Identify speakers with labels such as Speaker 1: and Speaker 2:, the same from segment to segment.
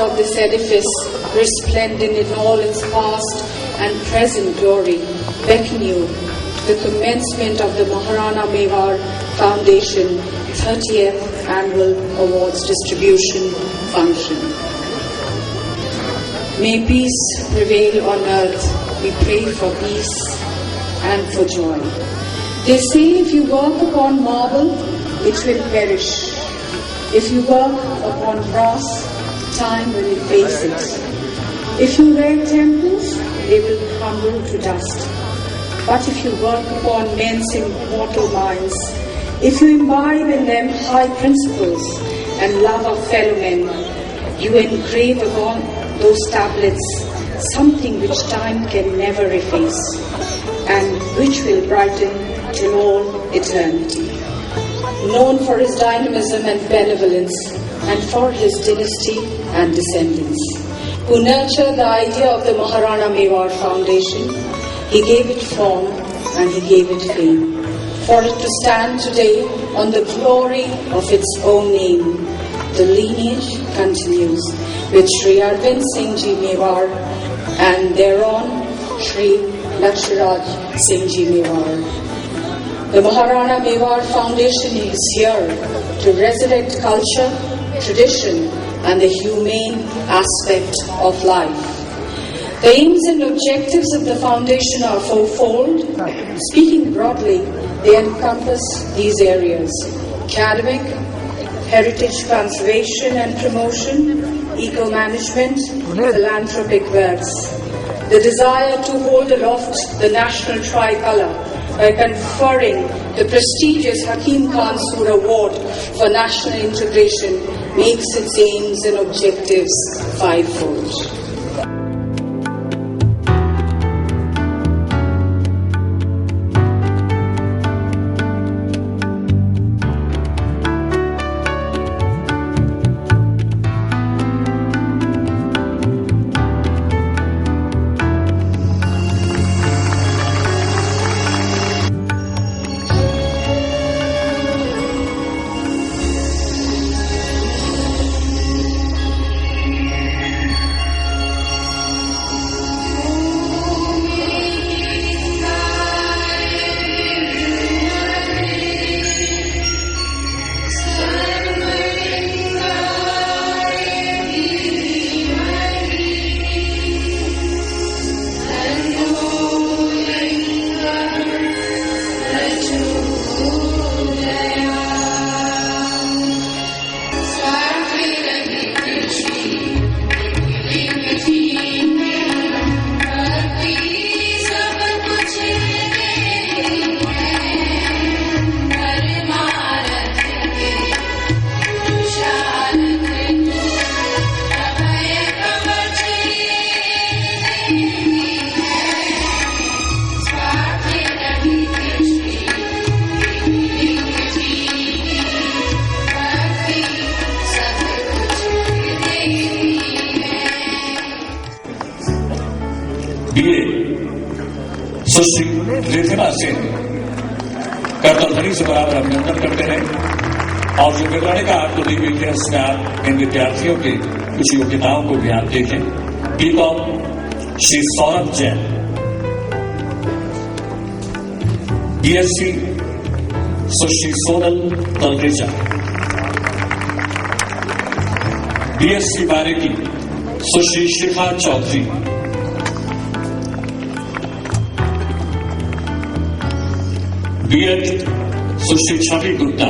Speaker 1: of this edifice, resplendent in all its past and present glory, beckon you to the commencement of the Maharana Mewar Foundation 30th Annual Awards Distribution Function. May peace prevail on earth. We pray for peace and for joy. They say if you work upon marble, it will perish. If you work upon brass, time will efface it. If you rear temples, they will crumble to dust. But if you work upon men's immortal minds, if you imbibe in them high principles and love of fellow men, you engrave upon those tablets something which time can never efface and which will brighten till all eternity. Known for his dynamism and benevolence and for his dynasty and descendants, who nurtured the idea of the Maharana Mewar Foundation, he gave it form and he gave it fame. For it to stand today on the glory of its own name, the lineage continues with Sri Arvind Singh Ji Mewar and thereon Sri Lakshraj Singh Ji Mewar. The Maharana Mewar Foundation is here to resurrect culture, tradition and the humane aspect of life. The aims and objectives of the foundation are fourfold. Speaking broadly, they encompass these areas: academic, heritage conservation and promotion, eco-management, philanthropic works. The desire to hold aloft the national tricolour by conferring the prestigious Hakim Khan Sur Award for National Integration makes its aims and objectives fivefold.
Speaker 2: सुश्री रिधिमा सिंह करतलधरी से बराबर अभिनंदन करते हैं। और जो विवरण का हाथ तो दी गई है, उसमें आप इन विद्यार्थियों की कुछ योग्यताओं को भी आप देखें। BCom Shri Saurabh Jain, BSc Sushri Sonal Talreja, BSc बारिकी Sushri Shikha Chaudhary, BEd Sushri Chhavi Gupta,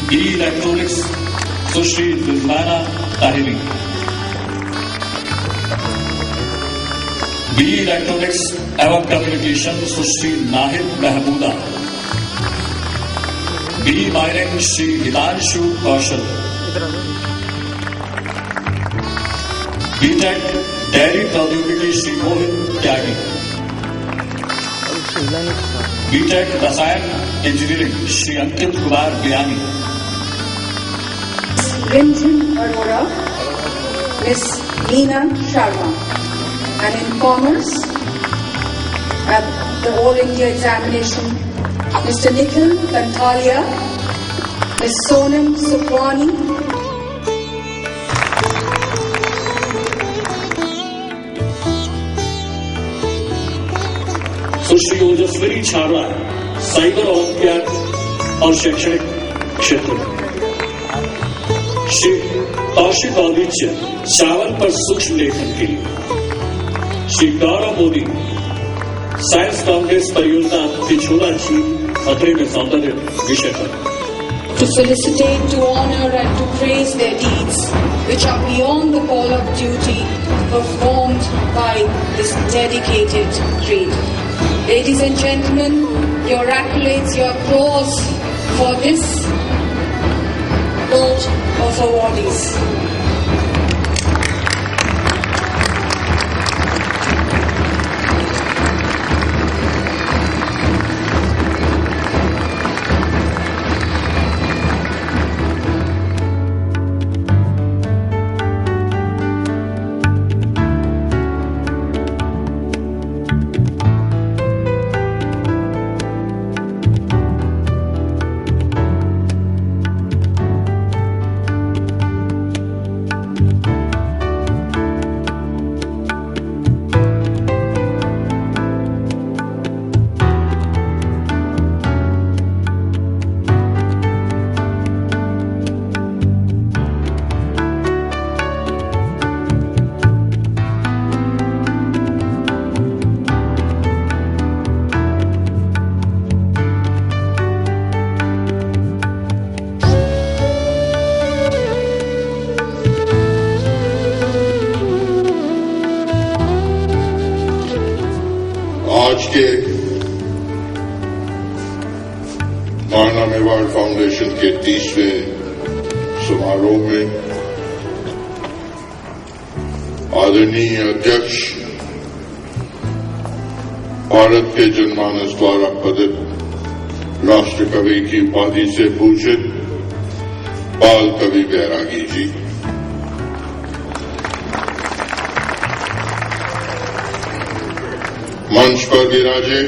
Speaker 2: B electronics Sushri Rizwana Tahiri, B electronics एवं communication Sushri Nahid Mahmooda, B mining Shri Hitanshu Kaushal, BTech dairy प्रौद्योगिकी श्री मोहित त्यागी, बीटेक रसायन engineering Shri Ankit Kumar Biyani,
Speaker 1: Rimjim Arora, Miss Neena Sharma, and in commerce at the All India examination, Mr. Nikhil Kanthalia, Miss Sonam Sukwani,
Speaker 2: Sushri Ojaswini Chhabra cyber olympiad और शैक्षणिक क्षेत्र में, श्री कौशिक औदिच्य चावल पर सूक्ष्म लेखन के लिए, श्री गौरव मोदी साइंस कांग्रेस परियोजना पिछोला झील खतरे में सौंदर्य विषय पर,
Speaker 1: to felicitate, to honor and to praise their deeds which are beyond the call of duty performed by this dedicated creed. Ladies and gentlemen, your accolades, your applause for this board of awardees.
Speaker 3: आज के महाना Mewar foundation के 30वें समारोह में आदरणीय अध्यक्ष, भारत के जनमानस द्वारा पदित राष्ट्र कवि की उपाधि से भूषित बाल कवि बैरागी जी, मंच पर विराजे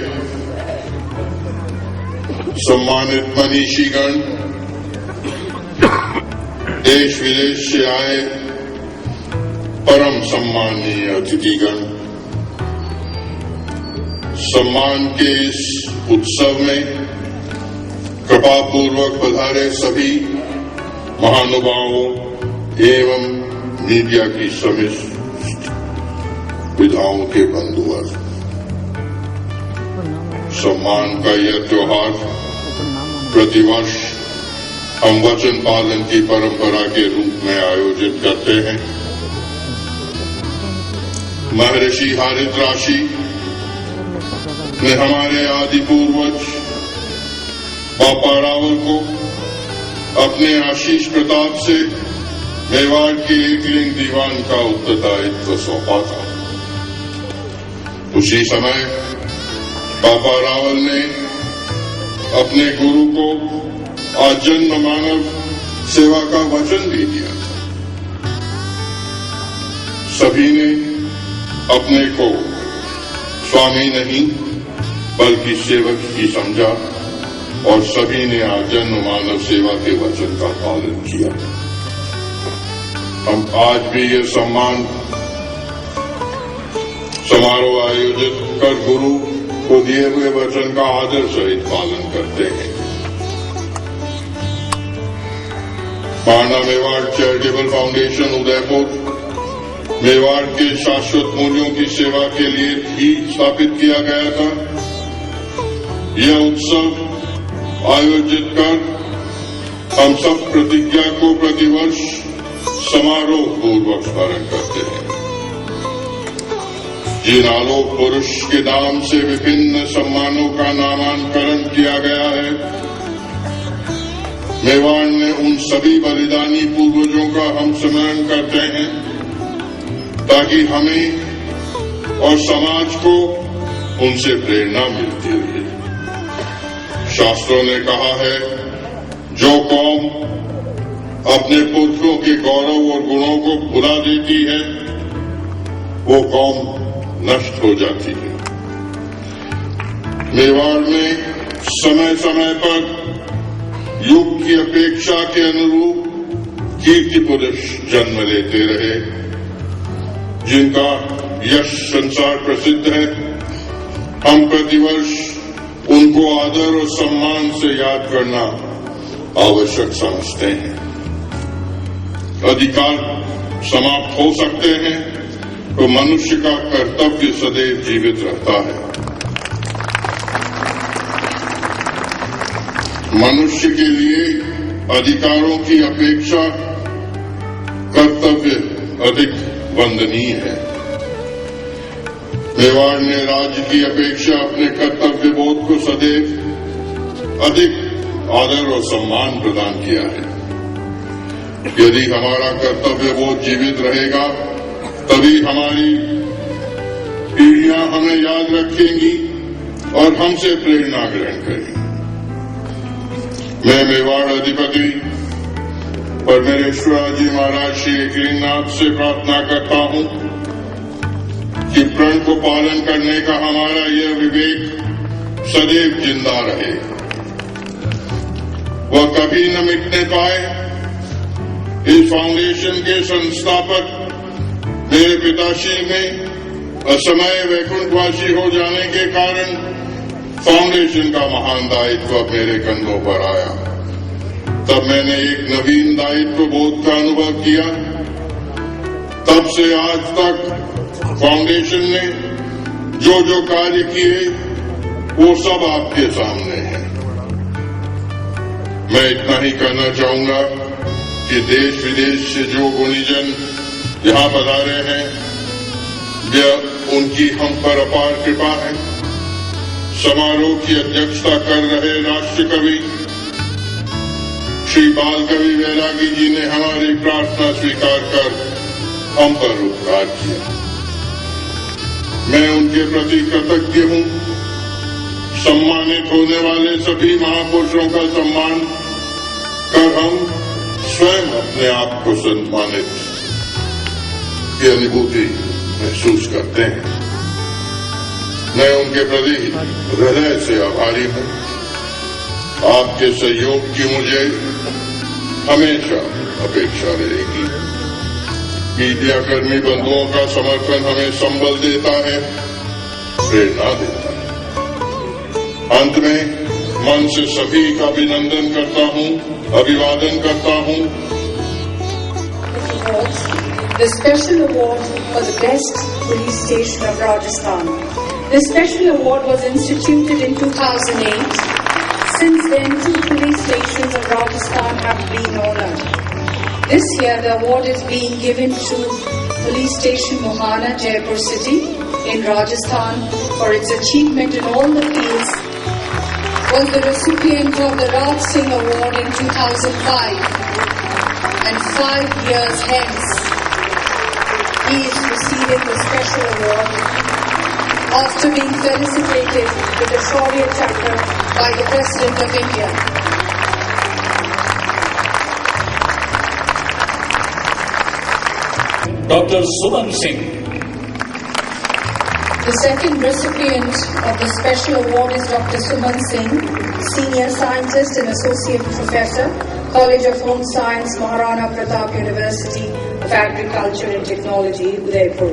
Speaker 3: सम्मानित मनीषीगण, देश विदेश से आए परम सम्मानीय अतिथिगण, सम्मान के इस उत्सव में कृपापूर्वक पधारे सभी महानुभावों एवं मीडिया की समस्त विधाओं के बंधुवर्ग, सम्मान का यह त्योहार प्रतिवर्ष हम वचन पालन की परंपरा के रूप में आयोजित करते हैं। महर्षि हरिद्राक्षी ने हमारे आदि पूर्वज बापा रावल को अपने आशीष प्रताप से मेवाड़ के एकलिंग दीवान का उत्तरदायित्व सौंपा था। उसी समय बापा रावल ने अपने गुरु को आजन्म मानव सेवा का वचन भी दिया था। सभी ने अपने को स्वामी नहीं बल्कि सेवक ही समझा और सभी ने आजन्म मानव सेवा के वचन का पालन किया। हम आज भी ये सम्मान समारोह आयोजित कर गुरु को दिए हुए वचन का आदर सहित पालन करते हैं। महाना मेवाड़ चैरिटेबल फाउंडेशन उदयपुर मेवाड़ के शाश्वत मूल्यों की सेवा के लिए भी स्थापित किया गया था। यह उत्सव आयोजित कर हम सब प्रतिज्ञा को प्रतिवर्ष समारोह पूर्वक स्मरण करते हैं। जिन आलोक पुरुष के नाम से विभिन्न सम्मानों का नामांकन किया गया है, मेवाड़ ने उन सभी बलिदानी पूर्वजों का हम स्मरण करते हैं ताकि हमें और समाज को उनसे प्रेरणा मिलती रहे। शास्त्रों ने कहा है, जो कौम अपने पुरखों के गौरव और गुणों को भुला देती है, वो कौम नष्ट हो जाती है। मेवाड़ में समय समय पर युग की अपेक्षा के अनुरूप कीर्ति पुरुष जन्म लेते रहे, जिनका यश संसार प्रसिद्ध है। हम प्रतिवर्ष उनको आदर और सम्मान से याद करना आवश्यक समझते हैं। अधिकार समाप्त हो सकते हैं तो मनुष्य का कर्तव्य सदैव जीवित रहता है। मनुष्य के लिए अधिकारों की अपेक्षा कर्तव्य अधिक वंदनीय है। मेवाड़ ने राज्य की अपेक्षा अपने कर्तव्य बोध को सदैव अधिक आदर और सम्मान प्रदान किया है। यदि हमारा कर्तव्य बोध जीवित रहेगा, तभी हमारी पीढ़ियां हमें याद रखेंगी और हमसे प्रेरणा ग्रहण करेंगी। मैं मेवाड़ अधिपति परमेश्वर जी महाराज श्री एकलिंगनाथ से प्रार्थना करता हूं कि प्रण को पालन करने का हमारा यह विवेक सदैव जिंदा रहे, वह कभी न मिटने पाए। इस फाउंडेशन के संस्थापक मेरे पिताश्री में असमय वैकुंठवासी हो जाने के कारण फाउंडेशन का महान दायित्व मेरे कंधों पर आया। तब मैंने एक नवीन दायित्व बोध का अनुभव किया। तब से आज तक फाउंडेशन ने जो जो कार्य किए वो सब आपके सामने है। मैं इतना ही कहना चाहूंगा कि देश विदेश से जो गुणीजन यहां पधारे हैं, यह उनकी हम पर अपार कृपा है। समारोह की अध्यक्षता कर रहे राष्ट्र कवि श्री बाल कवि वैरागी जी ने हमारी प्रार्थना स्वीकार कर हम पर उपकार किया। मैं उनके प्रति कृतज्ञ हूं। सम्मानित होने वाले सभी महापुरुषों का सम्मान कर हम स्वयं अपने आप को सम्मानित की अनुभूति महसूस करते हैं। मैं उनके प्रति हृदय से आभारी हूं। आपके सहयोग की मुझे हमेशा अपेक्षा रहेगी। मीडिया कर्मी बंधुओं का समर्थन हमें संबल देता है, प्रेरणा देता है। अंत में मन से सभी का अभिनंदन करता हूं, अभिवादन करता हूं।
Speaker 1: The special award for the best police station of Rajasthan. This special award was instituted in 2008. Since then, 2 police stations of Rajasthan have been honored. This year, the award is being given to Police Station Mohana, Jaipur City in Rajasthan for its achievement in all the fields. Was the recipient of the Raj Singh Award in 2005, and 5 years hence, he is receiving the special award after being felicitated with the Shaurya Chakra by the President of India.
Speaker 2: Dr. Suman Singh.
Speaker 1: The second recipient of the special award is Dr. Suman Singh, Senior Scientist and Associate Professor, College of Home Science, Maharana Pratap University of Agriculture and Technology, Udaipur.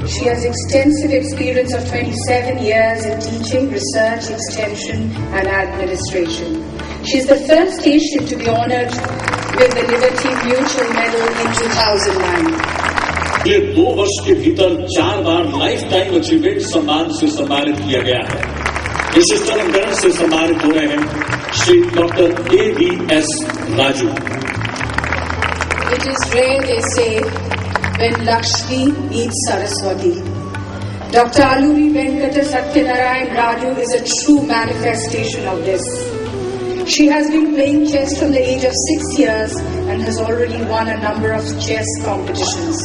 Speaker 1: She has extensive experience of 27 years in teaching, research, extension and administration. She is the first Asian to be honored with the Liberty Mutual Medal in 2009.
Speaker 2: अगले 2 वर्ष के भीतर 4 बार life time achievement सम्मान से सम्मानित किया गया है। विशिष्ट अलंकरण से सम्मानित हो रहे हैं Shri doctor AVS Raju.
Speaker 1: It is rare, they say, when Lakshmi meets Saraswati. Dr. Alluri Venkata Satyanarayan Raju is a true manifestation of this. She has been playing chess from the age of 6 years and has already won a number of chess competitions.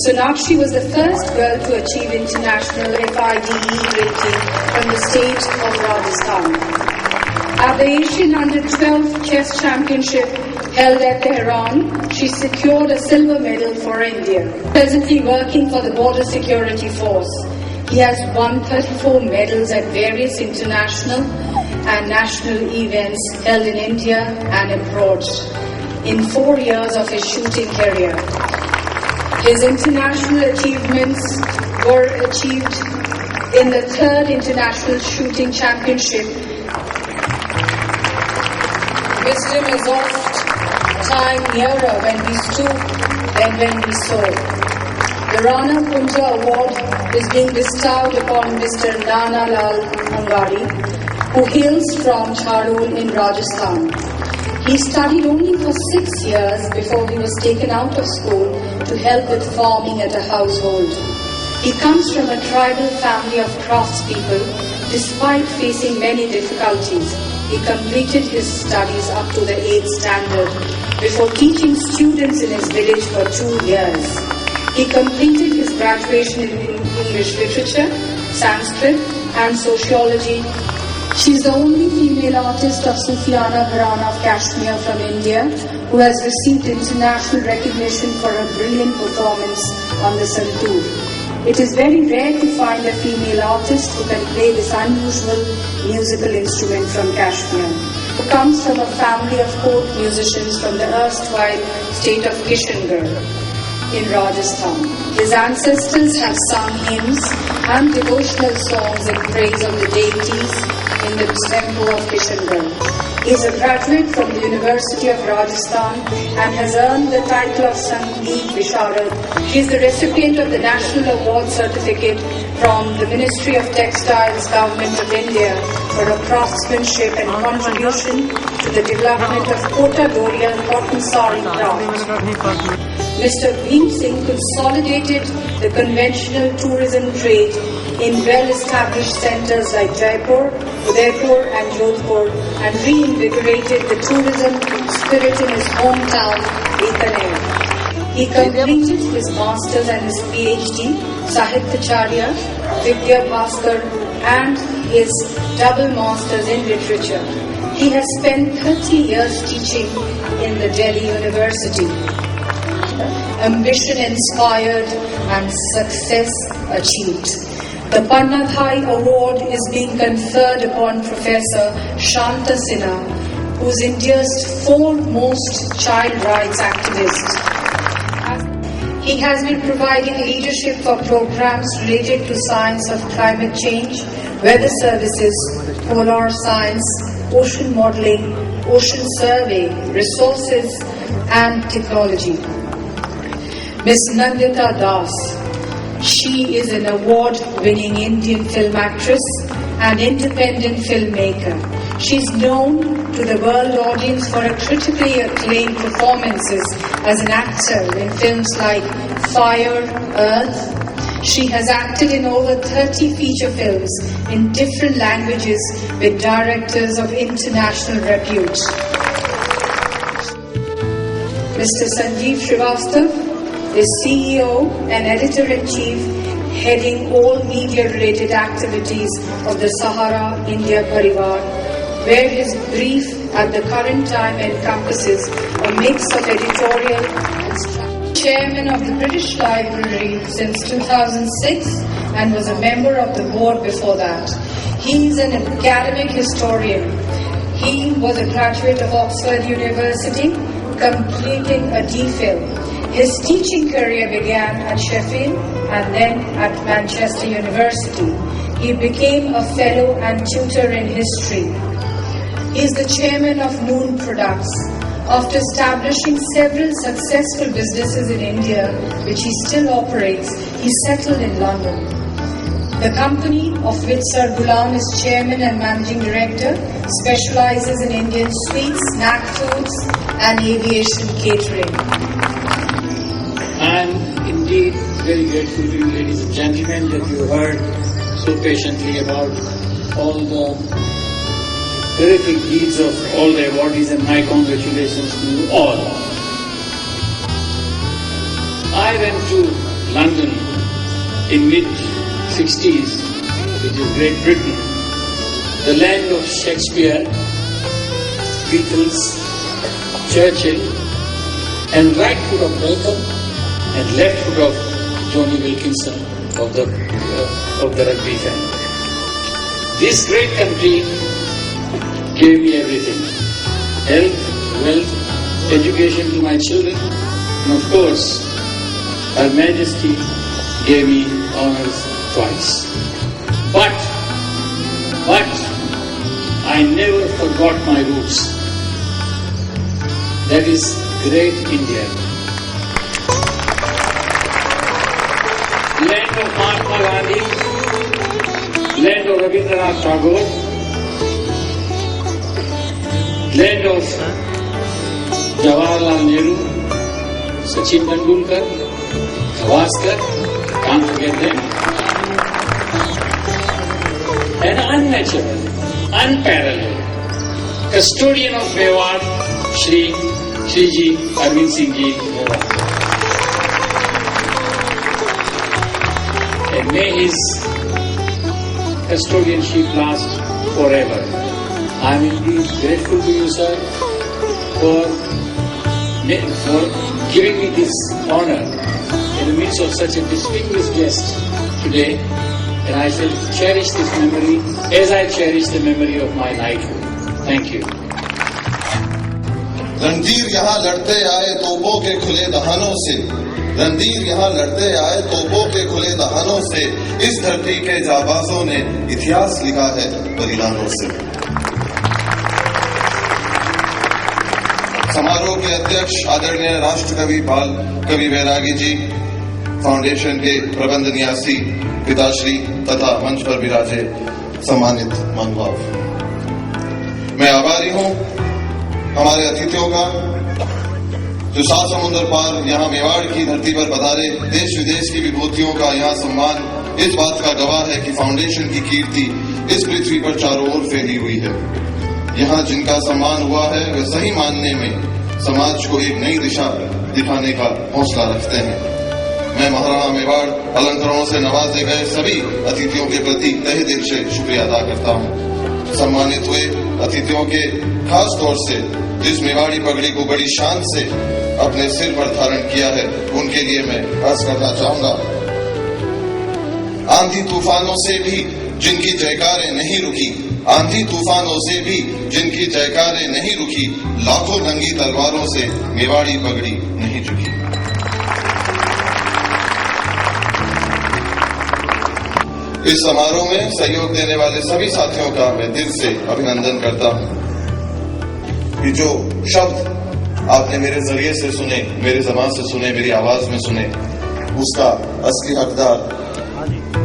Speaker 1: Sonakshi was the first girl to achieve international FIDE rating from the state of Rajasthan. At the Asian Under-12 Chess Championship held at Tehran, she secured a silver medal for India. Presently working for the Border Security Force, he has won 34 medals at various international and national events held in India and abroad in 4 years of his shooting career. His international achievements were achieved in the 3rd International Shooting Championship. Wisdom is oft time nearer when we stoop than when we soar. The Rana Kunja Award is being bestowed upon Mr. Nana Lal Angari, who hails from Charol in Rajasthan. He studied only for 6 years before he was taken out of school to help with farming at a household. He comes from a tribal family of craftspeople. Despite facing many difficulties, he completed his studies up to the 8th standard before teaching students in his village for 2 years. He completed his graduation in English literature, Sanskrit and sociology. She is the only female artist of Sufiana Gharana of Kashmir from India who has received international recognition for her brilliant performance on the santoor. It is very rare to find a female artist who can play this unusual musical instrument from Kashmir, who comes from a family of court musicians from the erstwhile state of Kishangarh in Rajasthan. His ancestors have sung hymns and devotional songs in praise of the deities in the temple of Kishangarh. He is a graduate from the University of Rajasthan and has earned the title of Sangeet Visharad. She is the recipient of the National Award Certificate from the Ministry of Textiles, Government of India for her craftsmanship and contribution to the development of Kota Doria cotton sari craft. Mr. Bhim Singh consolidated the conventional tourism trade in well-established centres like Jaipur, Udaipur and Jodhpur and reinvigorated the tourism spirit in his hometown, Bikaner. He completed his Masters and his PhD, Sahitacharya, Vidya Bhaskar and his double Masters in Literature. He has spent 30 years teaching in the Delhi University. Ambition inspired and success achieved. The Pannadhai Award is being conferred upon Professor Shanta Sinha, who is India's foremost child rights activist. He has been providing leadership for programs related to science of climate change, weather services, polar science, ocean modeling, ocean survey, resources and technology. Ms. Nandita Das. She is an award-winning Indian film actress and independent filmmaker. She is known to the world audience for her critically acclaimed performances as an actor in films like Fire, Earth. She has acted in over 30 feature films in different languages with directors of international repute. Mr. Sanjeev Srivastava is CEO and Editor-in-Chief, heading all media-related activities of the Sahara India Parivar, where his brief at the current time encompasses a mix of editorial and strategy. Chairman of the British Library since 2006 and was a member of the board before that. He is an academic historian. He was a graduate of Oxford University, completing a DPhil. His teaching career began at Sheffield and then at Manchester University. He became a fellow and tutor in history. He is the chairman of Noon Products. After establishing several successful businesses in India, which he still operates, he settled in London. The company, of which Sir Ghulam is chairman and managing director, specializes in Indian sweets, snack foods and aviation catering.
Speaker 4: I am indeed very grateful to you, ladies and gentlemen, that you heard so patiently about all the terrific deeds of all the awardees, and my congratulations to you all. I went to London in mid-60s, which is Great Britain, the land of Shakespeare, Beatles, Churchill, and right foot of Malcolm and left foot of Johnny Wilkinson of the rugby family. This great country gave me everything: health, wealth, education to my children, and of course, Her Majesty gave me honors twice. But I never forgot my roots. That is great India. Land of Mahatma Gandhi, land of Rabindranath Tagore, land of Jawaharlal Nehru, Sachin Tendulkar, Gavaskar, can't forget them. An unnatural, unparalleled custodian of Mewar, Shri Arvind Singh Ji Mewar. And may his custodianship last forever. I am indeed grateful to you, sir, for giving me this honor in the midst of such a distinguished guest today. And I shall cherish this memory as I cherish the memory of my knighthood. Thank you.
Speaker 5: Randhir यहाँ लड़ते आए तोपों के खुले दहानों से, रणधीर यहाँ लड़ते आए तोपों के खुले दहानों से, इस धरती के जाबाजों ने इतिहास लिखा है बलिदानों से। समारोह के अध्यक्ष आदरणीय राष्ट्र कवि बाल कवि बैरागी जी, फाउंडेशन के प्रबंध न्यासी पिताश्री तथा मंच पर विराजे सम्मानित महानुभाव, मैं आभारी हूं हमारे अतिथियों का जो 7 समुद्र पार यहाँ मेवाड़ की धरती पर पधारे। देश विदेश की विभूतियों का यहाँ सम्मान इस बात का गवाह है कि फाउंडेशन की कीर्ति इस पृथ्वी पर चारों ओर फैली हुई है। यहाँ जिनका सम्मान हुआ है वे सही मानने में समाज को एक नई दिशा दिखाने का हौसला रखते हैं। मैं महाराणा मेवाड़ अलंकरणों से नवाजे गए सभी अतिथियों के प्रति तहे दिल से शुक्रिया अदा करता हूँ। सम्मानित हुए अतिथियों के खास तौर से जिस मेवाड़ी पगड़ी को बड़ी शान से अपने सिर पर धारण किया है, उनके लिए मैं अर्ज करना चाहूंगा। आंधी तूफानों से भी जिनकी जयकारें नहीं रुकी, आंधी तूफानों से भी जिनकी जयकारें नहीं रुकी, लाखों नंगी तलवारों से मेवाड़ी पगड़ी नहीं झुकी। इस समारोह में सहयोग देने वाले सभी साथियों का मैं दिल से अभिनंदन करता हूं कि जो शब्द आपने मेरे जरिए से सुने, मेरे ज़बान से सुने, मेरी आवाज में सुने, उसका असली हकदार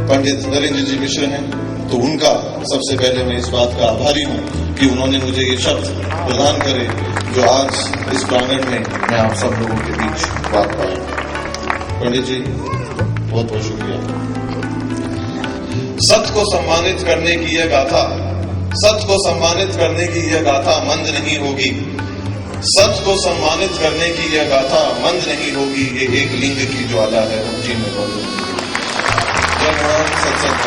Speaker 5: पंडित नरेंद्र जी मिश्र हैं। तो उनका सबसे पहले मैं इस बात का आभारी हूं कि उन्होंने मुझे ये शब्द प्रदान करे जो आज इस प्रांगण में मैं आप सब लोगों के बीच बात पाया। पंडित जी बहुत बहुत शुक्रिया। सत्य को सम्मानित करने की यह गाथा, सत्य को सम्मानित करने की यह गाथा मंद नहीं होगी, सत्य को सम्मानित करने की यह गाथा मंद नहीं होगी। ये एक लिंग की ज्वाला है, हम जी में बोलो। जय भगवान सत्संग।